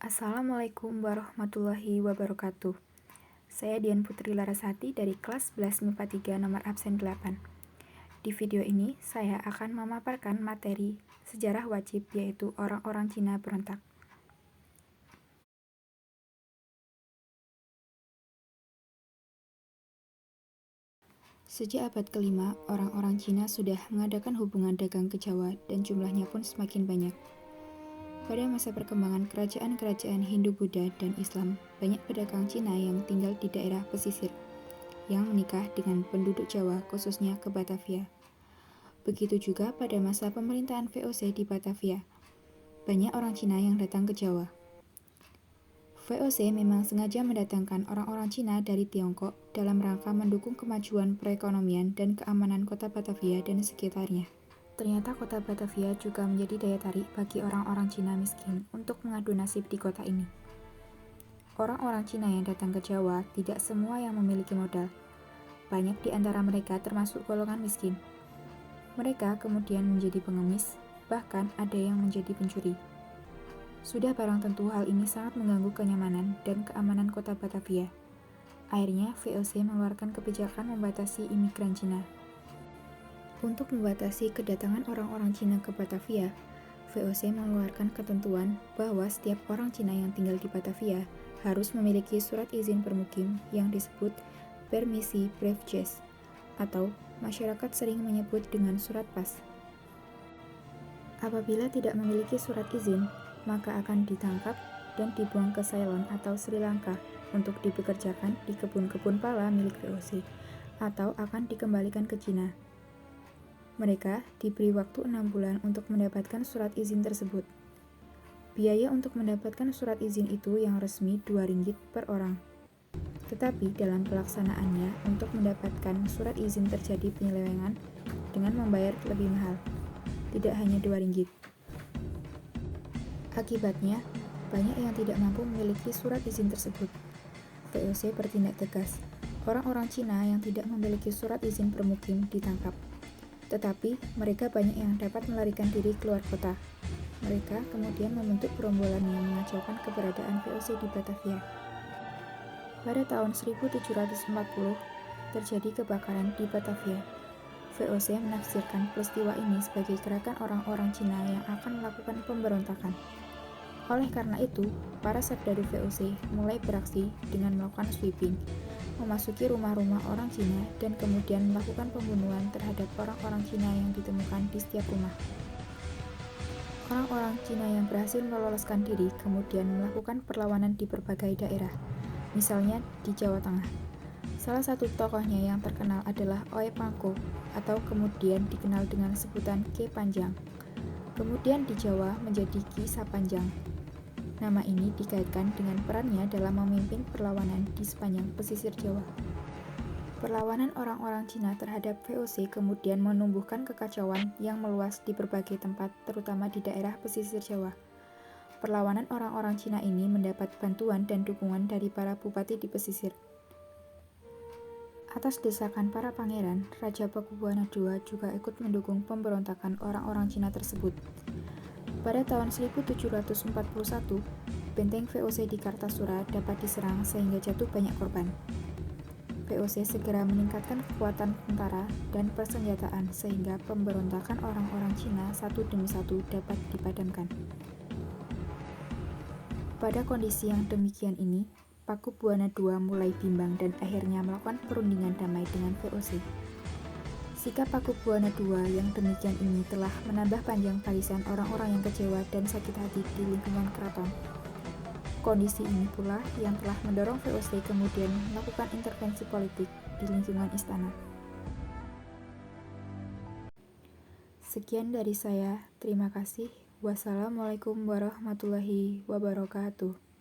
Assalamualaikum warahmatullahi wabarakatuh. Saya Dian Putri Larasati dari kelas 11 MIPA 3 nomor absen 8. Di video ini, saya akan memaparkan materi sejarah wajib, yaitu orang-orang Cina berontak. Sejak abad ke-5, orang-orang Cina sudah mengadakan hubungan dagang ke Jawa dan jumlahnya pun semakin banyak. Pada masa perkembangan kerajaan-kerajaan Hindu-Buddha dan Islam, banyak pedagang Cina yang tinggal di daerah pesisir, yang menikah dengan penduduk Jawa, khususnya ke Batavia. Begitu juga pada masa pemerintahan VOC di Batavia, banyak orang Cina yang datang ke Jawa. VOC memang sengaja mendatangkan orang-orang Cina dari Tiongkok dalam rangka mendukung kemajuan perekonomian dan keamanan kota Batavia dan sekitarnya. Ternyata kota Batavia juga menjadi daya tarik bagi orang-orang Cina miskin untuk mengadu nasib di kota ini. Orang-orang Cina yang datang ke Jawa tidak semua yang memiliki modal. Banyak di antara mereka termasuk golongan miskin. Mereka kemudian menjadi pengemis, bahkan ada yang menjadi pencuri. Sudah barang tentu hal ini sangat mengganggu kenyamanan dan keamanan kota Batavia. Akhirnya VOC mengeluarkan kebijakan membatasi imigran Cina. Untuk membatasi kedatangan orang-orang Cina ke Batavia, VOC mengeluarkan ketentuan bahwa setiap orang Cina yang tinggal di Batavia harus memiliki surat izin bermukim yang disebut permisi brevetjes, atau masyarakat sering menyebut dengan surat pas. Apabila tidak memiliki surat izin, maka akan ditangkap dan dibuang ke Ceylon atau Sri Lanka untuk dipekerjakan di kebun-kebun pala milik VOC, atau akan dikembalikan ke Cina. Mereka diberi waktu 6 bulan untuk mendapatkan surat izin tersebut. Biaya untuk mendapatkan surat izin itu yang resmi Rp2 per orang. Tetapi dalam pelaksanaannya, untuk mendapatkan surat izin terjadi penyelewengan dengan membayar lebih mahal, tidak hanya Rp2. Akibatnya, banyak yang tidak mampu memiliki surat izin tersebut. VOC bertindak tegas. Orang-orang Cina yang tidak memiliki surat izin bermukim ditangkap. Tetapi, mereka banyak yang dapat melarikan diri keluar kota. Mereka kemudian membentuk gerombolan yang mengacaukan keberadaan VOC di Batavia. Pada tahun 1740, terjadi kebakaran di Batavia. VOC menafsirkan peristiwa ini sebagai gerakan orang-orang Cina yang akan melakukan pemberontakan. Oleh karena itu, para serdadu VOC mulai beraksi dengan melakukan sweeping, memasuki rumah-rumah orang Cina dan kemudian melakukan pembunuhan terhadap orang-orang Cina yang ditemukan di setiap rumah. Orang-orang Cina yang berhasil meloloskan diri kemudian melakukan perlawanan di berbagai daerah, misalnya di Jawa Tengah. Salah satu tokohnya yang terkenal adalah Oe Pangko, atau kemudian dikenal dengan sebutan Ki Panjang. Kemudian di Jawa menjadi Ki Sapanjang. Nama ini dikaitkan dengan perannya dalam memimpin perlawanan di sepanjang pesisir Jawa. Perlawanan orang-orang Cina terhadap VOC kemudian menumbuhkan kekacauan yang meluas di berbagai tempat, terutama di daerah pesisir Jawa. Perlawanan orang-orang Cina ini mendapat bantuan dan dukungan dari para bupati di pesisir. Atas desakan para pangeran, Raja Pakubuwana II juga ikut mendukung pemberontakan orang-orang Cina tersebut. Pada tahun 1741, benteng VOC di Kartasura dapat diserang sehingga jatuh banyak korban. VOC segera meningkatkan kekuatan tentara dan persenjataan sehingga pemberontakan orang-orang Cina satu demi satu dapat dipadamkan. Pada kondisi yang demikian ini, Pakubuwana II mulai bimbang dan akhirnya melakukan perundingan damai dengan VOC. Sikap Pakubuwana II yang demikian ini telah menambah panjang barisan orang-orang yang kecewa dan sakit hati di lingkungan keraton. Kondisi ini pula yang telah mendorong VOC kemudian melakukan intervensi politik di lingkungan istana. Sekian dari saya, terima kasih. Wassalamualaikum warahmatullahi wabarakatuh.